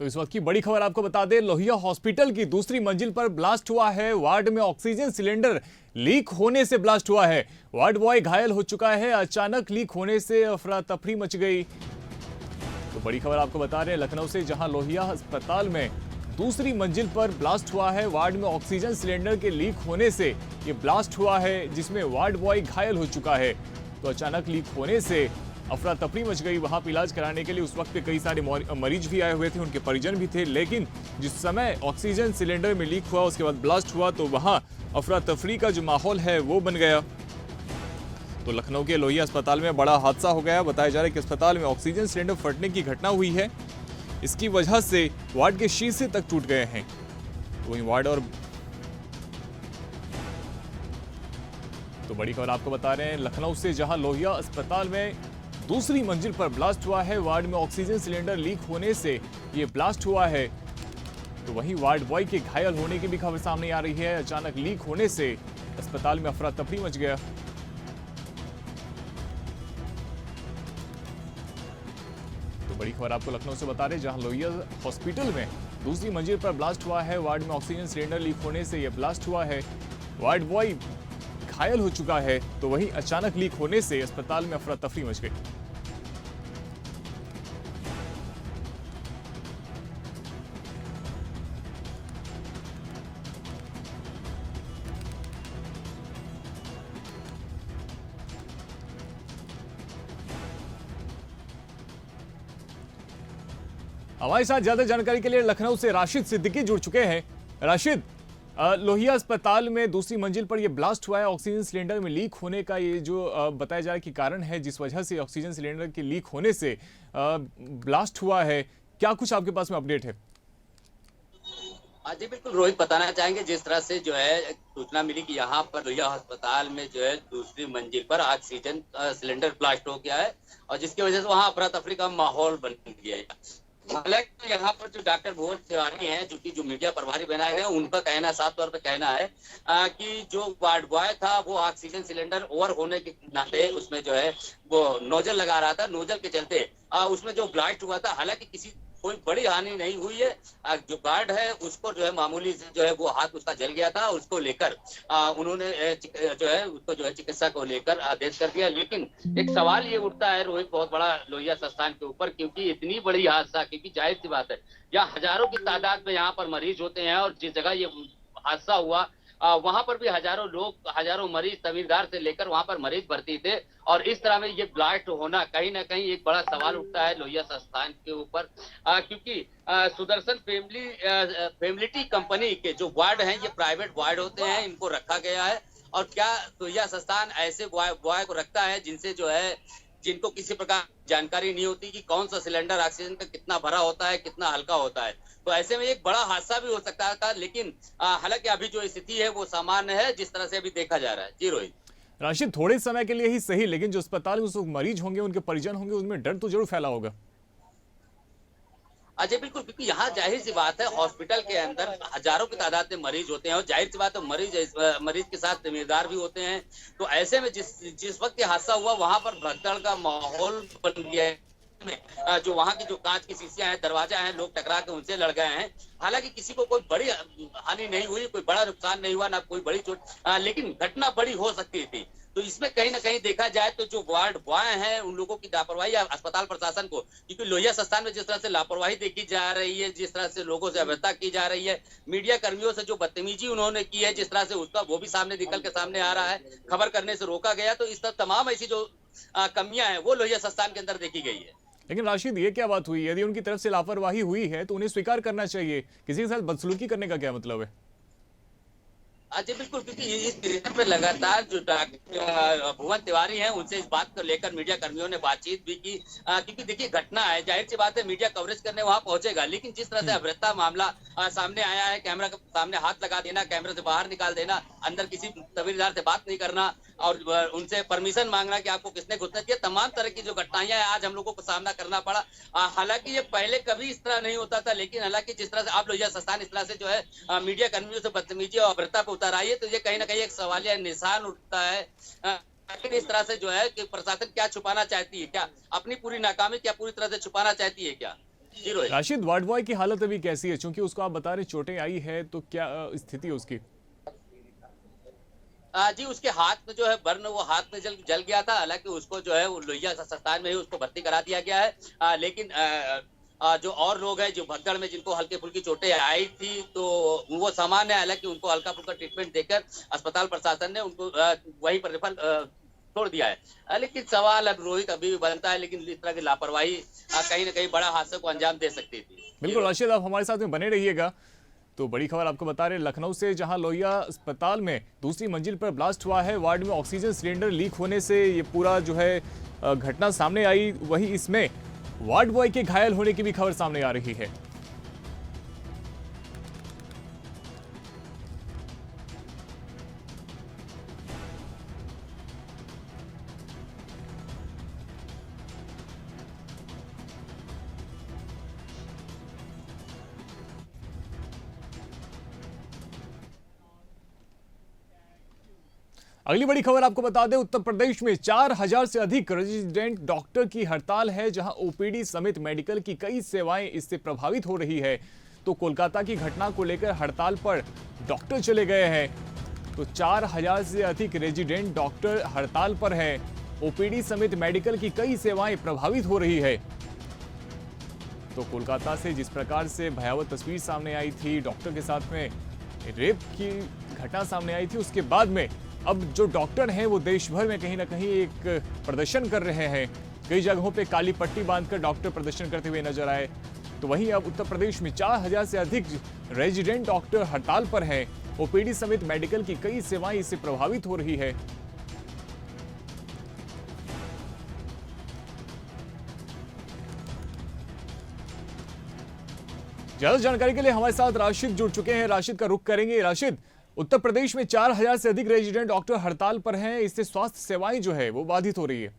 तो इस वक्त की बड़ी खबर आपको बता दें, लोहिया हॉस्पिटल की दूसरी मंजिल पर ब्लास्ट हुआ है। वार्ड में ऑक्सीजन सिलेंडर लीक होने से ब्लास्ट हुआ है। वार्ड बॉय घायल हो चुका है। अचानक लीक होने से अफरा तफरी मच गई। तो बड़ी खबर आपको बता रहे हैं लखनऊ से, जहां लोहिया अस्पताल में दूसरी मंजिल पर ब्लास्ट हुआ है। वार्ड में ऑक्सीजन सिलेंडर के लीक होने से ये ब्लास्ट हुआ है, जिसमें वार्ड बॉय घायल हो चुका है। तो अचानक लीक होने से अफरा तफरी मच गई। वहां पर इलाज कराने के लिए उस वक्त पे कई सारे मरीज भी आए हुए थे, उनके परिजन भी थे। लेकिन जिस समय ऑक्सीजन सिलेंडर में लीक हुआ, उसके बाद ब्लास्ट हुआ, तो वहां अफरा तफरी का जो माहौल है वो बन गया। तो लखनऊ के लोहिया अस्पताल में बड़ा हादसा हो गया। बताया जा रहा है कि अस्पताल में ऑक्सीजन सिलेंडर फटने की घटना हुई है। इसकी वजह से वार्ड के शीशे तक टूट गए हैं। वहीं वार्ड और तो बड़ी खबर आपको बता रहे हैं लखनऊ से, जहां लोहिया अस्पताल में दूसरी मंजिल पर ब्लास्ट हुआ है। वार्ड में ऑक्सीजन सिलेंडर लीक होने से ये ब्लास्ट हुआ है। तो वहीं वार्ड बॉय के घायल होने की भी खबर सामने आ रही है। अचानक लीक होने से अस्पताल में अफरा तफरी मच गया। तो बड़ी खबर आपको लखनऊ से बता रहे, जहां लोहिया हॉस्पिटल में दूसरी मंजिल पर ब्लास्ट हुआ है। वार्ड में ऑक्सीजन सिलेंडर लीक होने से यह ब्लास्ट हुआ है। वार्ड बॉय घायल हो चुका है। तो वहीं अचानक लीक होने से अस्पताल में अफरा तफरी मच गई। हमारे साथ ज्यादा जानकारी के लिए लखनऊ से राशिद सिद्दीकी जुड़ चुके हैं। राशिद, लोहिया अस्पताल में दूसरी मंजिल पर यह ब्लास्ट हुआ है। ऑक्सीजन सिलेंडर में लीक होने का ये जो बताया जा रहा है कि कारण है, जिस वजह से ऑक्सीजन सिलेंडर के लीक होने से ब्लास्ट हुआ है, क्या कुछ आपके पास में अपडेट है? जी बिल्कुल रोहित, बताना चाहेंगे जिस तरह से जो है सूचना मिली कि यहाँ पर लोहिया अस्पताल में जो है दूसरी मंजिल पर ऑक्सीजन सिलेंडर ब्लास्ट हो गया है और जिसकी वजह से वहाँ अफरा तफरी का माहौल बन गया है। हालांकि यहाँ पर जो डॉक्टर भुवन तिवारी हैं, जो मीडिया प्रभारी बनाए गए हैं, उनका कहना साफ तौर पे कहना है कि जो वार्ड बॉय था वो ऑक्सीजन सिलेंडर ओवर होने के नाते उसमें जो है वो नोजल लगा रहा था। नोजल के चलते उसमें जो ब्लास्ट हुआ था, हालांकि किसी कोई बड़ी हानि नहीं हुई है। जो गार्ड है उसको जो है मामूली से जो है वो हाथ उसका जल गया था, उसको लेकर उन्होंने जो है उसको जो है चिकित्सा को लेकर आदेश कर दिया। लेकिन एक सवाल ये उठता है रोहित बहुत बड़ा लोहिया संस्थान के ऊपर, क्योंकि इतनी बड़ी हादसा, क्योंकि जाहिर सी बात है यहाँ हजारों की तादाद में यहाँ पर मरीज होते हैं और जिस जगह ये हादसा हुआ वहां पर भी हजारों लोग, हजारों मरीज तहसीलदार से लेकर वहां पर मरीज भर्ती थे और इस तरह में ये ब्लास्ट होना कहीं ना कहीं एक बड़ा सवाल उठता है लोहिया संस्थान के ऊपर, क्योंकि सुदर्शन फैमिलिटी कंपनी के जो वार्ड हैं ये प्राइवेट वार्ड होते हैं, इनको रखा गया है। और क्या लोहिया संस्थान ऐसे बॉय को रखता है जिनको किसी प्रकार जानकारी नहीं होती कि कौन सा सिलेंडर ऑक्सीजन का कितना भरा होता है, कितना हल्का होता है। तो ऐसे में एक बड़ा हादसा भी हो सकता था। लेकिन हालांकि अभी जो स्थिति है वो सामान्य है जिस तरह से अभी देखा जा रहा है। जी रोहित। राशिद, थोड़े समय के लिए ही सही, लेकिन जो अस्पताल में मरीज होंगे, उनके परिजन होंगे, उनमें डर तो जरूर फैला होगा। अजय बिल्कुल, क्योंकि यहाँ जाहिर सी बात है हॉस्पिटल के अंदर हजारों की तादाद में मरीज होते हैं और जाहिर सी बात है मरीज के साथ जिम्मेदार भी होते हैं। तो ऐसे में जिस वक्त ये हादसा हुआ वहां पर भगदड़ का माहौल बन गया है। जो वहां की जो कांच की शीशियां हैं, दरवाजा हैं, लोग टकरा के उनसे लड़ गए हैं। हालांकि किसी को कोई बड़ी हानि नहीं हुई, कोई बड़ा नुकसान नहीं हुआ, ना कोई बड़ी चोट, लेकिन घटना बड़ी हो सकती थी। तो इसमें कहीं ना कहीं देखा जाए तो जो वार्ड बॉय हैं उन लोगों की लापरवाही या अस्पताल प्रशासन को, क्योंकि लोहिया संस्थान में जिस तरह से लापरवाही देखी जा रही है, जिस तरह से लोगों से अभद्रता की जा रही है, मीडिया कर्मियों से जो बदतमीजी उन्होंने की है जिस तरह से, उसका वो भी सामने निकल के सामने आ रहा है। खबर करने से रोका गया। तो इस तरह तमाम ऐसी जो कमियां हैं वो लोहिया संस्थान के अंदर देखी गई है। लेकिन राशिद, ये क्या बात हुई? यदि उनकी तरफ से लापरवाही हुई है तो उन्हें स्वीकार करना चाहिए। किसी के साथ बदसलूकी करने का क्या मतलब है? जी बिल्कुल, क्योंकि इस विषय पे लगातार जो भुवन तिवारी हैं उनसे इस बात को लेकर मीडिया कर्मियों ने बातचीत भी की, क्योंकि देखिए घटना है, जाहिर सी बात है मीडिया कवरेज करने वहां पहुंचेगा, लेकिन जिस तरह से अभद्रता मामला सामने आया है, कैमरा के सामने हाथ लगा देना, कैमरे से बाहर निकाल देना, अंदर किसी तहसीलदार से बात नहीं करना और उनसे परमिशन मांगना कि आपको किसने घुसना किया, तमाम तरह की जो घटनाएं आज हम लोगों को सामना करना पड़ा। हालांकि ये पहले कभी इस तरह नहीं होता था, लेकिन हालांकि जिस तरह से आप लोहिया संस्थान इस तरह से जो है मीडिया कर्मियों से बदतमीजी और अभद्रता पे उतर आई है, तो ये कहीं ना कहीं एक सवालिया निशान उठता है। लेकिन इस तरह से जो है कि प्रशासन क्या छुपाना चाहती है, क्या अपनी पूरी नाकामी क्या पूरी तरह से छुपाना चाहती है क्या? जी रोहित। राशिद, वार्ड बॉय की हालत अभी कैसी है? चूंकि उसको आप बता रहे चोटें आई है, तो क्या स्थिति है उसकी? जी उसके हाथ में जो है बर्न, वो हाथ में जल जल गया था। हालांकि उसको जो है वो लोहिया अस्पताल में ही उसको भर्ती करा दिया गया है। लेकिन जो और लोग हैं जो भगदड़ में जिनको हल्की फुल्की चोटें आई थी, तो वो सामान्य है। हालांकि उनको हल्का फुल्का ट्रीटमेंट देकर अस्पताल प्रशासन ने उनको वहीं पर रेफर छोड़ दिया है। लेकिन सवाल अब रोहित अभी भी बनता है, लेकिन इस तरह की लापरवाही कहीं ना कहीं बड़ा हादसे को अंजाम दे सकती थी। जी बिल्कुल रोहित। राशिद, आप हमारे साथ में बने रहिएगा। तो बड़ी खबर आपको बता रहे हैं लखनऊ से, जहां लोहिया अस्पताल में दूसरी मंजिल पर ब्लास्ट हुआ है। वार्ड में ऑक्सीजन सिलेंडर लीक होने से ये पूरा जो है घटना सामने आई। वहीं इसमें वार्ड बॉय के घायल होने की भी खबर सामने आ रही है। अगली बड़ी खबर आपको बता दें, उत्तर प्रदेश में 4000 से अधिक रेजिडेंट डॉक्टर की हड़ताल है, जहां ओपीडी समेत मेडिकल की कई सेवाएं इससे प्रभावित हो रही है। तो कोलकाता की घटना को लेकर हड़ताल पर डॉक्टर चले गए हैं। तो 4000 से अधिक रेजिडेंट डॉक्टर हड़ताल पर हैं। ओपीडी समेत मेडिकल की कई सेवाएं प्रभावित हो रही है। तो कोलकाता से जिस प्रकार से भयावह तस्वीर सामने आई थी, डॉक्टर के साथ में रेप की घटना सामने आई थी, उसके बाद में अब जो डॉक्टर हैं वो देश भर में कहीं ना कहीं एक प्रदर्शन कर रहे हैं। कई जगहों पे काली पट्टी बांधकर डॉक्टर प्रदर्शन करते हुए नजर आए। तो वहीं अब उत्तर प्रदेश में 4000 से अधिक रेजिडेंट डॉक्टर हड़ताल पर हैं। ओपीडी समेत मेडिकल की कई सेवाएं इससे प्रभावित हो रही है। ज्यादा जानकारी के लिए हमारे साथ राशिद जुड़ चुके हैं। राशिद का रुख करेंगे। राशिद, उत्तर प्रदेश में 4000 से अधिक रेजिडेंट डॉक्टर हड़ताल पर हैं, इससे स्वास्थ्य सेवाएं जो है वो बाधित हो रही है।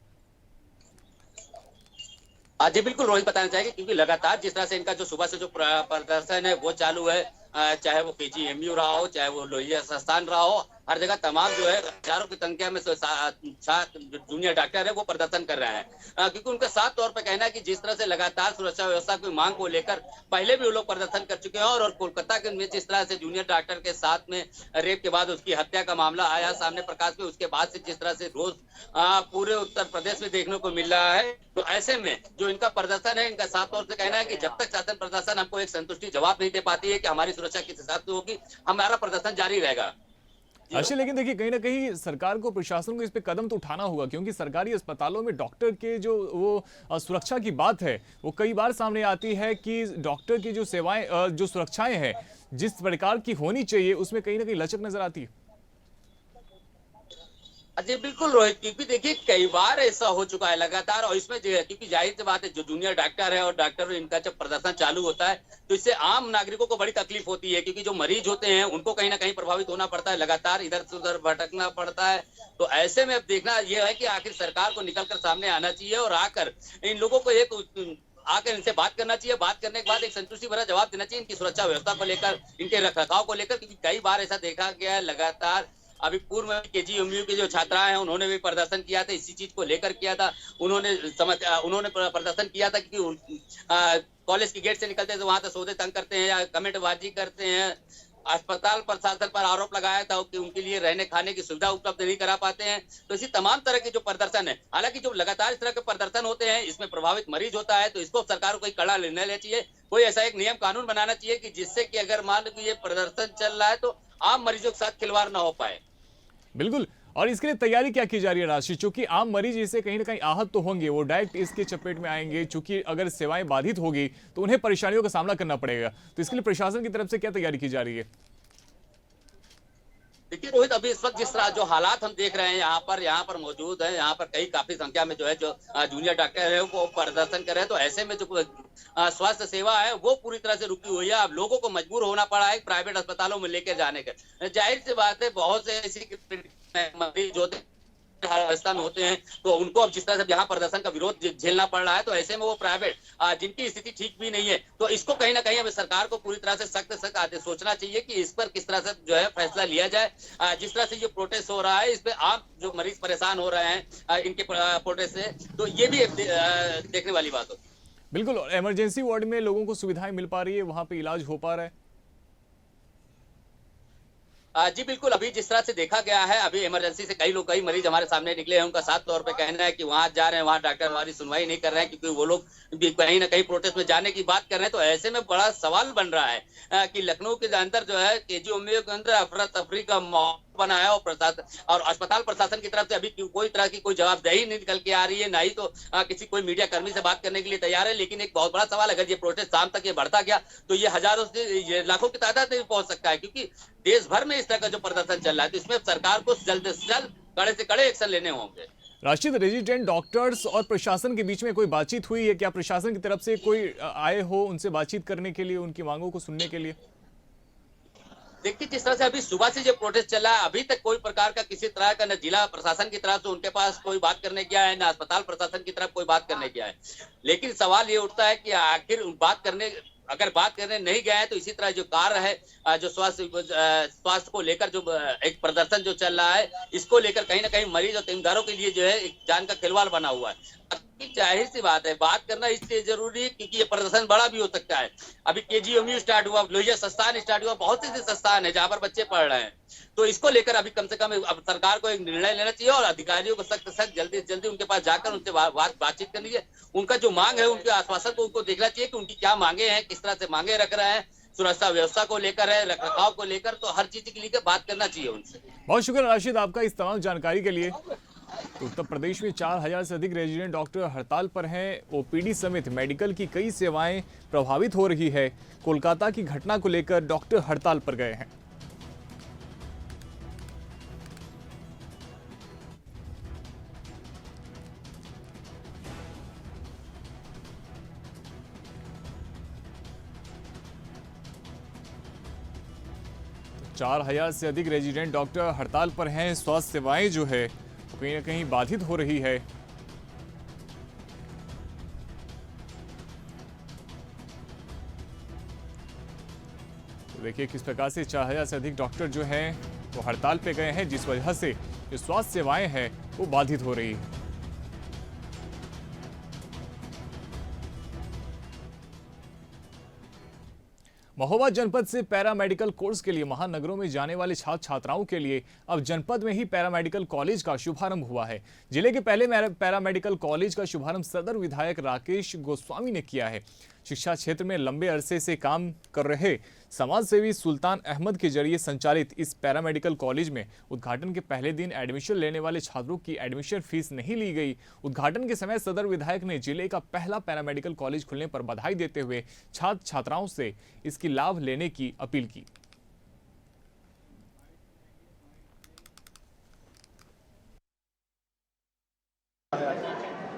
जी बिल्कुल रोहित, बताना चाहेंगे क्योंकि लगातार जिस तरह से इनका जो सुबह से जो प्रदर्शन है वो चालू है। चाहे वो केजीएमयू रहा हो, चाहे वो लोहिया संस्थान रहा हो, हर जगह तमाम जो है हजारों की संख्या में जूनियर डॉक्टर है वो प्रदर्शन कर रहे हैं। क्योंकि उनका साफ तौर पर कहना है कि जिस तरह से लगातार सुरक्षा व्यवस्था की मांग को लेकर पहले भी वो लोग प्रदर्शन कर चुके हैं, और कोलकाता के में जिस तरह से जूनियर डॉक्टर के साथ में रेप के बाद उसकी हत्या का मामला आया सामने प्रकाश में, उसके बाद से जिस तरह से रोज पूरे उत्तर प्रदेश में देखने को मिल रहा है। तो ऐसे में जो इनका प्रदर्शन है, इनका साफ तौर से कहना है कि जब तक शासन प्रशासन हमको एक संतुष्टि जवाब नहीं दे पाती है कि हमारी सुरक्षा किस हिसाब से होगी, हमारा प्रदर्शन जारी रहेगा। अच्छा, लेकिन देखिए कहीं ना कहीं सरकार को, प्रशासन को इस पे कदम तो उठाना होगा, क्योंकि सरकारी अस्पतालों में डॉक्टर के जो वो सुरक्षा की बात है वो कई बार सामने आती है कि डॉक्टर की जो सेवाएं, जो सुरक्षाएं हैं जिस प्रकार की होनी चाहिए, उसमें कहीं ना कहीं लचक नजर आती है। जी बिल्कुल रोहित, क्योंकि देखिए कई बार ऐसा हो चुका है लगातार, और इसमें जो है क्योंकि जाहिर सी बात है जो जूनियर डॉक्टर है और डॉक्टर इनका जब प्रदर्शन चालू होता है तो इससे आम नागरिकों को बड़ी तकलीफ होती है, क्योंकि जो मरीज होते हैं उनको कहीं ना कहीं प्रभावित होना पड़ता है, लगातार इधर से उधर भटकना पड़ता है। तो ऐसे में अब देखना यह है कि आखिर सरकार को निकल कर सामने आना चाहिए और आकर इन लोगों को आकर इनसे बात करना चाहिए। बात करने के बाद एक संतुष्टि भरा जवाब देना चाहिए इनकी सुरक्षा व्यवस्था को लेकर, इनके रखरखाव को लेकर, क्योंकि कई बार ऐसा देखा गया है लगातार। अभी पूर्व में केजीएमयू की जो छात्राएं हैं उन्होंने भी प्रदर्शन किया था, इसी चीज को लेकर किया था। उन्होंने प्रदर्शन किया था कि कॉलेज की गेट से निकलते हैं तो वहां से सौदे तंग करते हैं या कमेंटबाजी करते हैं। अस्पताल प्रशासन पर आरोप लगाया था कि उनके लिए रहने खाने की सुविधा उपलब्ध नहीं करा पाते हैं। तो इसी तमाम तरह के जो प्रदर्शन है, हालांकि जो लगातार इस तरह के प्रदर्शन होते हैं इसमें प्रभावित मरीज होता है, तो इसको सरकार को कोई कड़ा निर्णय लेना चाहिए, कोई ऐसा एक नियम कानून बनाना चाहिए कि जिससे कि अगर मान लो कि ये प्रदर्शन चल रहा है तो आम मरीजों के साथ खिलवाड़ ना हो पाए। बिल्कुल। और इसके लिए तैयारी क्या की जा रही है राशि? चूंकि आम मरीज इससे कहीं ना कहीं आहत तो होंगे, वो डायरेक्ट इसके चपेट में आएंगे, चूंकि अगर सेवाएं बाधित होगी तो उन्हें परेशानियों का सामना करना पड़ेगा। तो इसके लिए प्रशासन की तरफ से क्या तैयारी की जा रही है? देखिए रोहित, अभी इस वक्त जिस तरह जो हालात हम देख रहे हैं यहाँ पर मौजूद है, यहाँ पर कई काफी संख्या में जो है जो जूनियर डॉक्टर है वो प्रदर्शन कर रहे हैं। तो ऐसे में जो स्वास्थ्य सेवा है वो पूरी तरह से रुकी हुई है। अब लोगों को मजबूर होना पड़ा है प्राइवेट अस्पतालों में लेकर जाने का। जाहिर सी बात है बहुत से ऐसी मरीज होते राजस्थान होते हैं, तो उनको अब जिस तरह से यहाँ प्रदर्शन का विरोध झेलना पड़ रहा है, तो ऐसे में वो प्राइवेट जिनकी स्थिति ठीक भी नहीं है, तो इसको कहीं ना कहीं हमें सरकार को पूरी तरह से सख्त आदेश सोचना चाहिए कि इस पर किस तरह से जो है फैसला लिया जाए। जिस तरह से ये प्रोटेस्ट हो रहा है, इस पे आम जो मरीज परेशान हो रहे हैं इनके प्रोटेस्ट से, तो ये भी देखने वाली बात होती है। बिल्कुल, और इमरजेंसी वार्ड में लोगों को सुविधाएं मिल पा रही है, वहां पे इलाज हो पा रहा है। जी बिल्कुल, अभी जिस तरह से देखा गया है, अभी इमरजेंसी से कई मरीज हमारे सामने निकले हैं। उनका साफ तौर पे कहना है कि वहाँ जा रहे हैं, वहाँ डॉक्टर हमारी सुनवाई नहीं कर रहे हैं, क्योंकि वो लोग भी कहीं न कहीं प्रोटेस्ट में जाने की बात कर रहे हैं। तो ऐसे में बड़ा सवाल बन रहा है कि लखनऊ के अंदर जो है केजीएमयू के अंदर अफरा-तफरी का माहौल बना है, और प्रशासन और अस्पताल प्रशासन की तरफ से अभी कोई तरह की कोई जवाबदेही नहीं निकल के आ रही है, ना ही तो किसी कोई मीडिया कर्मी से बात करने के लिए तैयार है। लेकिन एक बहुत बड़ा सवाल, अगर ये प्रोटेस्ट शाम तक ये बढ़ता गया, तो ये हजारों से ये लाखों की तादाद में भी पहुंच सकता है, क्योंकि देश भर में इस तरह का जो प्रदर्शन चल रहा है, तो इसमें सरकार को जल्द से जल्द कड़े से कड़े एक्शन लेने होंगे। राशिद, रेजिडेंट डॉक्टर्स और प्रशासन के बीच में कोई बातचीत हुई है क्या? प्रशासन की तरफ से कोई आए हो उनसे बातचीत करने के लिए, उनकी मांगों को सुनने के लिए? देखिए, जिस तरह से अभी सुबह से जो प्रोटेस्ट चल रहा है, अभी तक कोई प्रकार का किसी तरह का न जिला प्रशासन की तरफ से उनके पास कोई बात करने गया है, न अस्पताल प्रशासन की तरफ कोई बात करने गया है। लेकिन सवाल ये उठता है कि आखिर अगर बात करने नहीं गए हैं, तो इसी तरह जो कार्य है, जो स्वास्थ्य को लेकर जो एक प्रदर्शन जो चल रहा है, इसको लेकर कहीं ना कहीं मरीज और तीमारदारों के लिए जो है एक जान का खिलवाड़ बना हुआ है। जाहिर सी बात है, बात करना इसलिए जरूरी है क्योंकि ये प्रदर्शन बड़ा भी हो सकता है। अभी केजीएमयू स्टार्ट हुआ, लोहिया संस्थान स्टार्ट हुआ, बहुत से संस्थान है जहां पर बच्चे पढ़ रहे हैं। तो इसको लेकर अभी कम से कम अब सरकार को एक निर्णय लेना चाहिए, और अधिकारियों को सख्त सख्त जल्दी से जल्दी उनके पास जाकर उनसे बातचीत करनी चाहिए। उनका जो मांग है, उनके आश्वासन को उनको देखना चाहिए कि उनकी क्या मांगे हैं, किस तरह से मांगे रख रहे हैं, सुरक्षा व्यवस्था को लेकर है, रख रखाव को लेकर, तो हर चीज के लिए बात करना चाहिए उनसे। बहुत शुक्रिया राशिद आपका इस तमाम जानकारी के लिए। तो उत्तर प्रदेश में 4000 से अधिक रेजिडेंट डॉक्टर हड़ताल पर हैं। ओपीडी समेत मेडिकल की कई सेवाएं प्रभावित हो रही है। कोलकाता की घटना को लेकर डॉक्टर हड़ताल पर गए हैं। तो 4000 से अधिक रेजिडेंट डॉक्टर हड़ताल पर हैं। स्वास्थ्य सेवाएं जो है कहीं ना कहीं बाधित हो रही है। तो देखिए किस प्रकार से 4000 से अधिक डॉक्टर जो हैं वो हड़ताल पे गए हैं, जिस वजह से जो स्वास्थ्य सेवाएं हैं वो बाधित हो रही है। महोबा जनपद से पैरामेडिकल कोर्स के लिए महानगरों में जाने वाले छात्र छात्राओं के लिए अब जनपद में ही पैरामेडिकल कॉलेज का शुभारंभ हुआ है। जिले के पहले पैरामेडिकल कॉलेज का शुभारंभ सदर विधायक राकेश गोस्वामी ने किया है। शिक्षा क्षेत्र में लंबे अरसे से काम कर रहे समाजसेवी सुल्तान अहमद के जरिए संचालित इस पैरामेडिकल कॉलेज में उद्घाटन के पहले दिन एडमिशन लेने वाले छात्रों की एडमिशन फीस नहीं ली गई। उद्घाटन के समय सदर विधायक ने जिले का पहला पैरामेडिकल कॉलेज खुलने पर बधाई देते हुए छात्र छात्राओं से इसकी लाभ लेने की अपील की।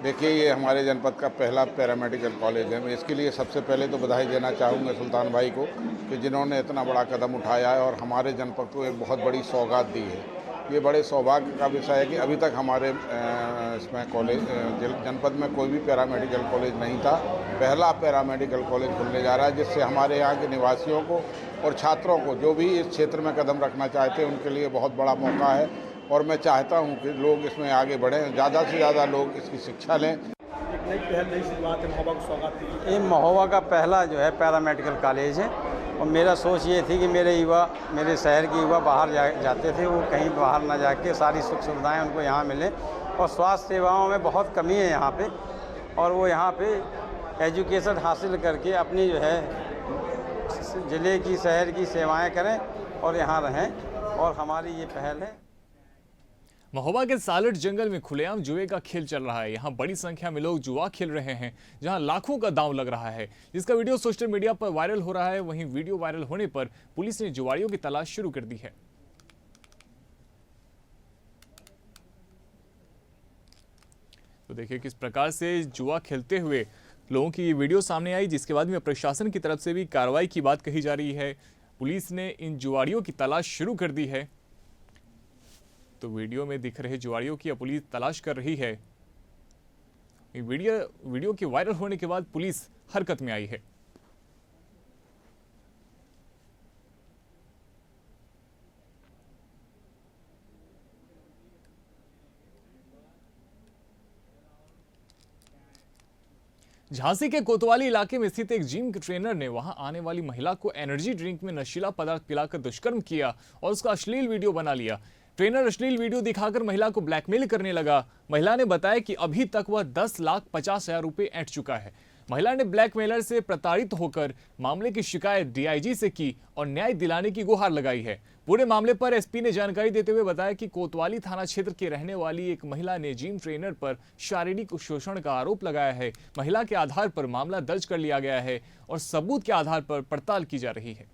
देखिए, ये हमारे जनपद का पहला पैरामेडिकल कॉलेज है। मैं इसके लिए सबसे पहले तो बधाई देना चाहूँगा सुल्तान भाई को कि जिन्होंने इतना बड़ा कदम उठाया है और हमारे जनपद को एक बहुत बड़ी सौगात दी है। ये बड़े सौभाग्य का विषय है कि अभी तक हमारे इसमें जनपद में कोई भी पैरामेडिकल कॉलेज नहीं था। पहला पैरामेडिकल कॉलेज खुलने जा रहा है, जिससे हमारे यहाँ के निवासियों को और छात्रों को जो भी इस क्षेत्र में कदम रखना चाहते हैं उनके लिए बहुत बड़ा मौका है। और मैं चाहता हूं कि लोग इसमें आगे बढ़ें, ज़्यादा से ज़्यादा लोग इसकी शिक्षा लें। एक नई पहल, नई शुरुआत है, महोबा को सौगात दी। ये महोबा का पहला जो है पैरामेडिकल कॉलेज है, और मेरा सोच ये थी कि मेरे शहर के युवा बाहर जाते थे, वो कहीं बाहर ना जाके सारी सुख सुविधाएं उनको यहाँ मिलें। और स्वास्थ्य सेवाओं में बहुत कमी है यहाँ पे, और वो यहाँ पे एजुकेशन हासिल करके अपनी जो है ज़िले की शहर की सेवाएँ करें और यहाँ रहें, और हमारी ये पहल है। महोबा के सालट जंगल में खुलेआम जुए का खेल चल रहा है। यहाँ बड़ी संख्या में लोग जुआ खेल रहे हैं, जहाँ लाखों का दांव लग रहा है, जिसका वीडियो सोशल मीडिया पर वायरल हो रहा है। वहीं वीडियो वायरल होने पर पुलिस ने जुआरियों की तलाश शुरू कर दी है। तो देखिए किस प्रकार से जुआ खेलते हुए लोगों की ये वीडियो सामने आई, जिसके बाद में प्रशासन की तरफ से भी कार्रवाई की बात कही जा रही है। पुलिस ने इन जुआरियों की तलाश शुरू कर दी है। तो वीडियो में दिख रहे जुआरियों की पुलिस तलाश कर रही है। वीडियो के वायरल होने के बाद पुलिस हरकत में आई है। झांसी के कोतवाली इलाके में स्थित एक जिम के ट्रेनर ने वहां आने वाली महिला को एनर्जी ड्रिंक में नशीला पदार्थ पिलाकर दुष्कर्म किया और उसका अश्लील वीडियो बना लिया। ट्रेनर अश्लील वीडियो दिखाकर महिला को ब्लैकमेल करने लगा। महिला ने बताया कि अभी तक वह 10,50,000 रुपए ऐंठ चुका है। महिला ने ब्लैकमेलर से प्रताड़ित होकर मामले की शिकायत डीआईजी से की और न्याय दिलाने की गुहार लगाई है। पूरे मामले पर एसपी ने जानकारी देते हुए बताया कि कोतवाली थाना क्षेत्र के रहने वाली एक महिला ने जिम ट्रेनर पर शारीरिक शोषण का आरोप लगाया है। महिला के आधार पर मामला दर्ज कर लिया गया है और सबूत के आधार पर पड़ताल की जा रही है।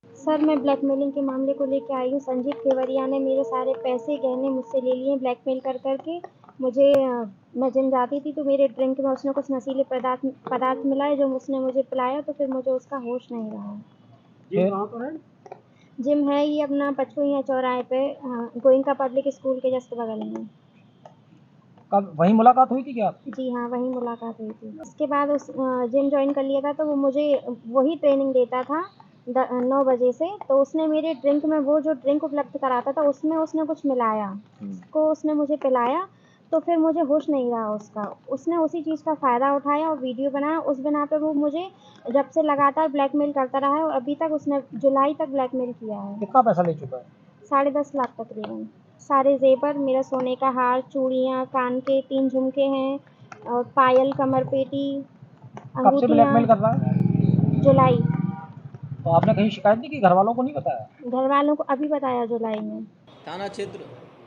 सर, मैं ब्लैकमेलिंग के मामले को लेकर आई हूँ। संजीव केवरिया ने मेरे सारे पैसे गहने मुझसे ले लिए ब्लैकमेल कर करके। मुझे मैं जिम जाती थी तो मेरे ड्रिंक में उसने कुछ नशीले पदार्थ मिलाए जो उसने मुझे पिलाया, तो फिर मुझे उसका होश नहीं रहा। जिम कहाँ पर है? जिम है ये अपना पचकुइयाँ चौराहे पे, गोइंका पब्लिक स्कूल के जस्ट बगल में। कब वहीं मुलाकात हुई थी क्या? जी हाँ, वहीं मुलाकात हुई थी। उसके बाद उस जिम ज्वाइन कर लिया था तो वो मुझे वही ट्रेनिंग देता था 9 बजे से। तो उसने मेरे ड्रिंक में, वो जो ड्रिंक उपलब्ध कराता था उसमें उसने कुछ मिलाया, को उसने मुझे पिलाया, तो फिर मुझे होश नहीं रहा उसका। उसने उसी चीज़ का फ़ायदा उठाया और वीडियो बनाया। उस बिना पे वो मुझे जब से लगातार ब्लैकमेल करता रहा है और अभी तक उसने जुलाई तक ब्लैकमेल किया है। कितना पैसा ले चुका है? 10.5 लाख तकरीबन। सारे जेवर, मेरा सोने का हार, चूड़ियाँ, कान के 3 झुमके हैं और पायल, कमर पेटी, कब से ब्लैकमेल कर रहा है? जुलाई। तो आपने कहीं शिकायत नहीं की? घर वालों को नहीं बताया? घर वालों को अभी बताया जुलाई में। थाना क्षेत्र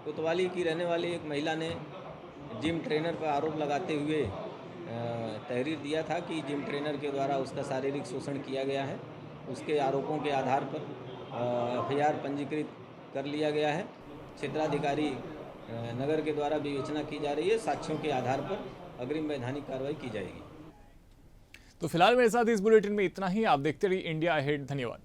कोतवाली की रहने वाली एक महिला ने जिम ट्रेनर पर आरोप लगाते हुए तहरीर दिया था कि जिम ट्रेनर के द्वारा उसका शारीरिक शोषण किया गया है। उसके आरोपों के आधार पर एफआईआर पंजीकृत कर लिया गया है। क्षेत्राधिकारी नगर के द्वारा विवेचना की जा रही है। साक्ष्यों के आधार पर अग्रिम वैधानिक कार्रवाई की जाएगी। तो फिलहाल मेरे साथ इस बुलेटिन में इतना ही। आप देखते रहिए इंडिया अहेड। धन्यवाद।